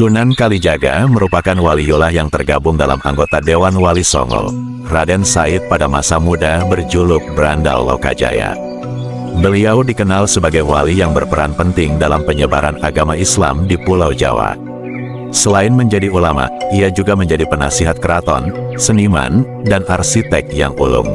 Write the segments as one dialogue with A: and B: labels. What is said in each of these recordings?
A: Sunan Kalijaga merupakan waliullah yang tergabung dalam anggota Dewan Wali Songo. Raden Said pada masa muda berjuluk Brandal Lokajaya. Beliau dikenal sebagai wali yang berperan penting dalam penyebaran agama Islam di Pulau Jawa. Selain menjadi ulama, ia juga menjadi penasihat keraton, seniman, dan arsitek yang ulung.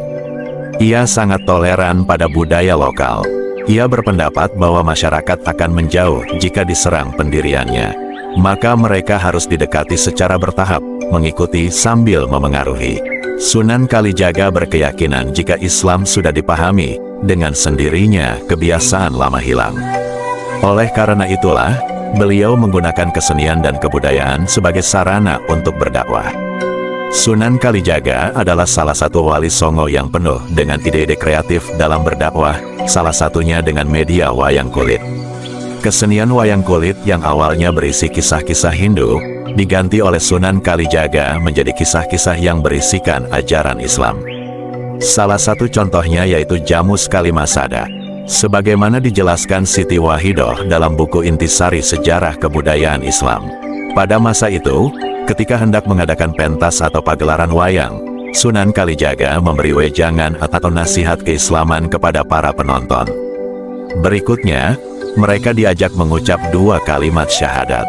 A: Ia sangat toleran pada budaya lokal. Ia berpendapat bahwa masyarakat akan menjauh jika diserang pendiriannya. Maka mereka harus didekati secara bertahap, mengikuti sambil memengaruhi. Sunan Kalijaga berkeyakinan jika Islam sudah dipahami, dengan sendirinya kebiasaan lama hilang. Oleh karena itulah, beliau menggunakan kesenian dan kebudayaan sebagai sarana untuk berdakwah. Sunan Kalijaga adalah salah satu wali Songo yang penuh dengan ide-ide kreatif dalam berdakwah, salah satunya dengan media wayang kulit. Kesenian wayang kulit yang awalnya berisi kisah-kisah Hindu, diganti oleh Sunan Kalijaga menjadi kisah-kisah yang berisikan ajaran Islam. Salah satu contohnya yaitu Jamus Kalimasada. Sebagaimana dijelaskan Siti Wahidoh dalam buku Intisari Sejarah Kebudayaan Islam. Pada masa itu, ketika hendak mengadakan pentas atau pagelaran wayang, Sunan Kalijaga memberi wejangan atau nasihat keislaman kepada para penonton. Berikutnya, mereka diajak mengucap 2 kalimat syahadat.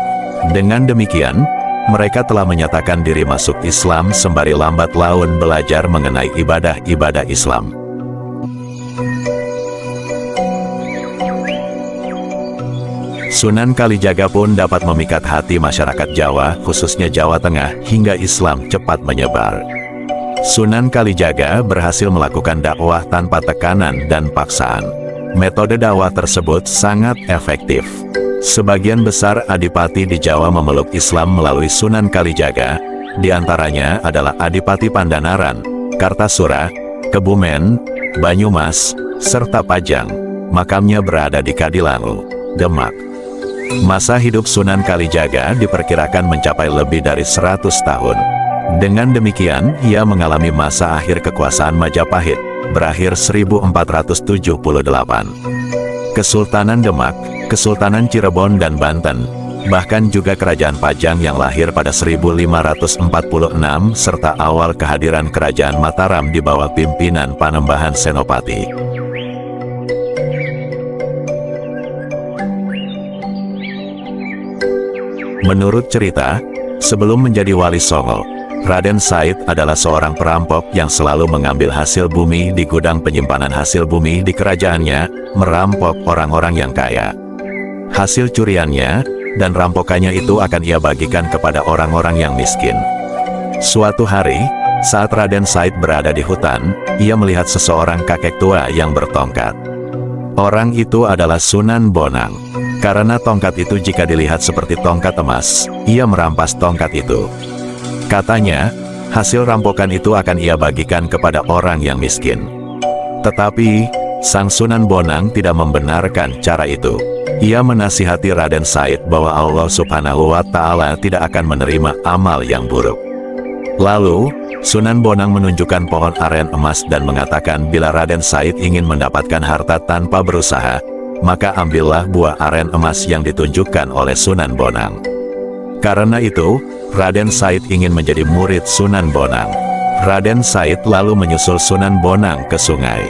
A: Dengan demikian, mereka telah menyatakan diri masuk Islam sembari lambat laun belajar mengenai ibadah-ibadah Islam. Sunan Kalijaga pun dapat memikat hati masyarakat Jawa, khususnya Jawa Tengah, hingga Islam cepat menyebar. Sunan Kalijaga berhasil melakukan dakwah tanpa tekanan dan paksaan. Metode dakwah tersebut sangat efektif. Sebagian besar adipati di Jawa memeluk Islam melalui Sunan Kalijaga, di antaranya adalah Adipati Pandanaran, Kartasura, Kebumen, Banyumas, serta Pajang. Makamnya berada di Kadilangu, Demak. Masa hidup Sunan Kalijaga diperkirakan mencapai lebih dari 100 tahun. Dengan demikian, ia mengalami masa akhir kekuasaan Majapahit, berakhir 1478. Kesultanan Demak, Kesultanan Cirebon dan Banten, bahkan juga Kerajaan Pajang yang lahir pada 1546 serta awal kehadiran Kerajaan Mataram di bawah pimpinan Panembahan Senopati. Menurut cerita, sebelum menjadi wali Songo, Raden Said adalah seorang perampok yang selalu mengambil hasil bumi di gudang penyimpanan hasil bumi di kerajaannya, merampok orang-orang yang kaya. Hasil curiannya dan rampokannya itu akan ia bagikan kepada orang-orang yang miskin. Suatu hari, saat Raden Said berada di hutan, ia melihat seseorang kakek tua yang bertongkat. Orang itu adalah Sunan Bonang. Karena tongkat itu jika dilihat seperti tongkat emas, ia merampas tongkat itu. Katanya, hasil rampokan itu akan ia bagikan kepada orang yang miskin. Tetapi, Sang Sunan Bonang tidak membenarkan cara itu. Ia menasihati Raden Said bahwa Allah Subhanahu wa Ta'ala tidak akan menerima amal yang buruk. Lalu, Sunan Bonang menunjukkan pohon aren emas dan mengatakan bila Raden Said ingin mendapatkan harta tanpa berusaha, maka ambillah buah aren emas yang ditunjukkan oleh Sunan Bonang. Karena itu, Raden Said ingin menjadi murid Sunan Bonang. Raden Said lalu menyusul Sunan Bonang ke sungai.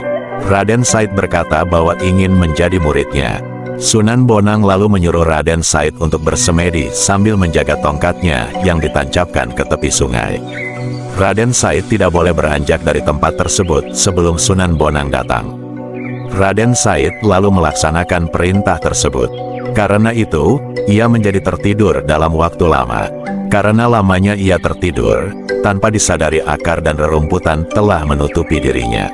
A: Raden Said berkata bahwa ingin menjadi muridnya. Sunan Bonang lalu menyuruh Raden Said untuk bersemedi sambil menjaga tongkatnya yang ditancapkan ke tepi sungai. Raden Said tidak boleh beranjak dari tempat tersebut sebelum Sunan Bonang datang. Raden Said lalu melaksanakan perintah tersebut. Karena itu, ia menjadi tertidur dalam waktu lama. Karena lamanya ia tertidur, tanpa disadari akar dan rerumputan telah menutupi dirinya.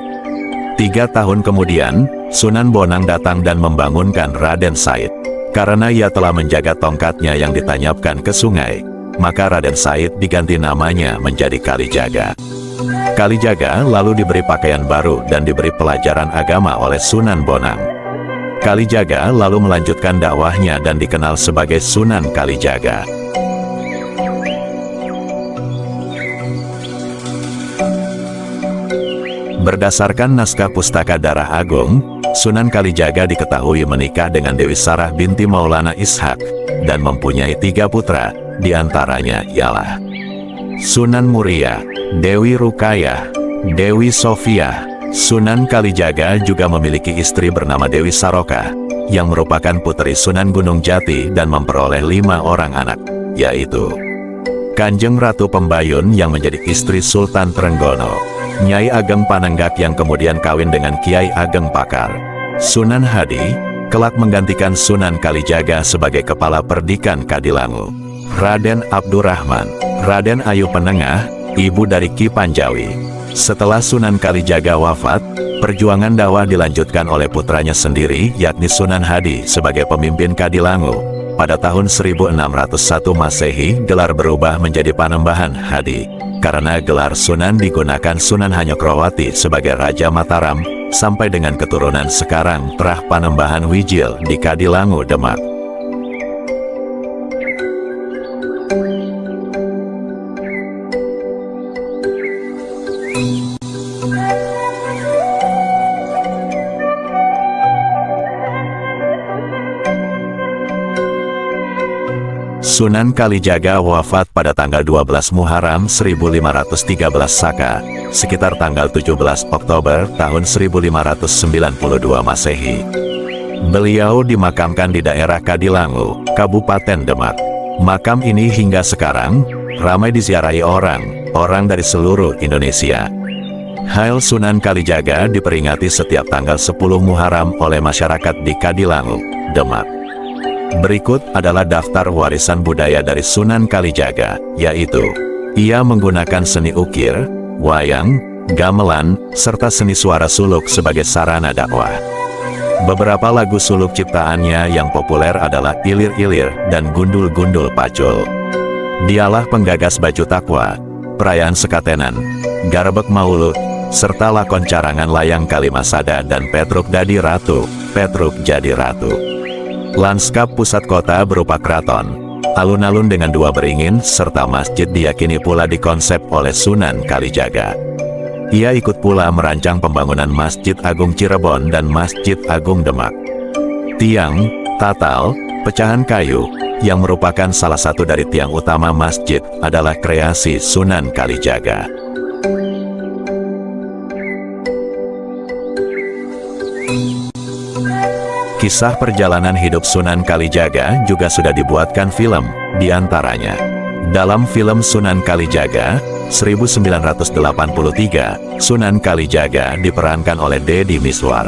A: 3 tahun kemudian, Sunan Bonang datang dan membangunkan Raden Said. Karena ia telah menjaga tongkatnya yang ditanyapkan ke sungai, maka Raden Said diganti namanya menjadi Kalijaga. Kalijaga lalu diberi pakaian baru dan diberi pelajaran agama oleh Sunan Bonang. Kalijaga lalu melanjutkan dakwahnya dan dikenal sebagai Sunan Kalijaga. Berdasarkan naskah Pustaka Darah Agung, Sunan Kalijaga diketahui menikah dengan Dewi Sarah binti Maulana Ishak, dan mempunyai 3 putra, di antaranya ialah Sunan Muria, Dewi Rukayah, Dewi Sofia. Sunan Kalijaga juga memiliki istri bernama Dewi Saroka, yang merupakan putri Sunan Gunung Jati dan memperoleh 5 orang anak, yaitu Kanjeng Ratu Pembayun yang menjadi istri Sultan Trenggono, Nyai Ageng Panenggak yang kemudian kawin dengan Kiai Ageng Pakar. Sunan Hadi kelak menggantikan Sunan Kalijaga sebagai kepala Perdikan Kadilangu. Raden Abdurrahman, Raden Ayu Penengah, ibu dari Ki Panjawi. Setelah Sunan Kalijaga wafat, perjuangan dakwah dilanjutkan oleh putranya sendiri yakni Sunan Hadi sebagai pemimpin Kadilangu. Pada tahun 1601 Masehi, gelar berubah menjadi Panembahan Hadi, karena gelar Sunan digunakan Sunan Hanyokroowati sebagai Raja Mataram, sampai dengan keturunan sekarang Trah Panembahan Wijil di Kadilangu, Demak. Sunan Kalijaga wafat pada tanggal 12 Muharram 1513 Saka, sekitar tanggal 17 Oktober tahun 1592 Masehi. Beliau dimakamkan di daerah Kadilangu, Kabupaten Demak. Makam ini hingga sekarang ramai diziarahi orang dari seluruh Indonesia. Hail Sunan Kalijaga diperingati setiap tanggal 10 Muharram oleh masyarakat di Kadilangu, Demak. Berikut adalah daftar warisan budaya dari Sunan Kalijaga, yaitu ia menggunakan seni ukir, wayang, gamelan, serta seni suara suluk sebagai sarana dakwah. Beberapa lagu suluk ciptaannya yang populer adalah Ilir-Ilir dan Gundul-Gundul Pacul. Dialah penggagas Baju Takwa, Perayaan Sekatenan, Garebeg Maulud, serta lakon carangan Layang Kalimasada dan Petruk Dadi Ratu, Petruk Jadi Ratu. Lanskap pusat kota berupa keraton, alun-alun dengan 2 beringin, serta masjid diyakini pula dikonsep oleh Sunan Kalijaga. Ia ikut pula merancang pembangunan Masjid Agung Cirebon dan Masjid Agung Demak. Tiang, tatal, pecahan kayu, yang merupakan salah satu dari tiang utama masjid, adalah kreasi Sunan Kalijaga. Kisah perjalanan hidup Sunan Kalijaga juga sudah dibuatkan film, diantaranya dalam film Sunan Kalijaga 1983, Sunan Kalijaga diperankan oleh Deddy Miswar.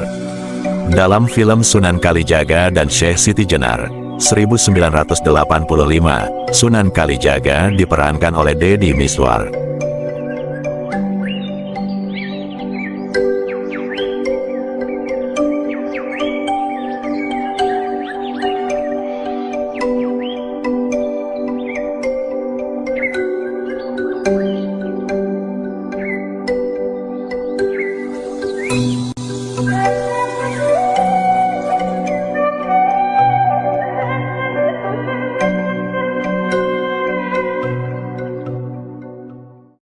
A: Dalam film Sunan Kalijaga dan Syekh Siti Jenar 1985, Sunan Kalijaga diperankan oleh Deddy Miswar.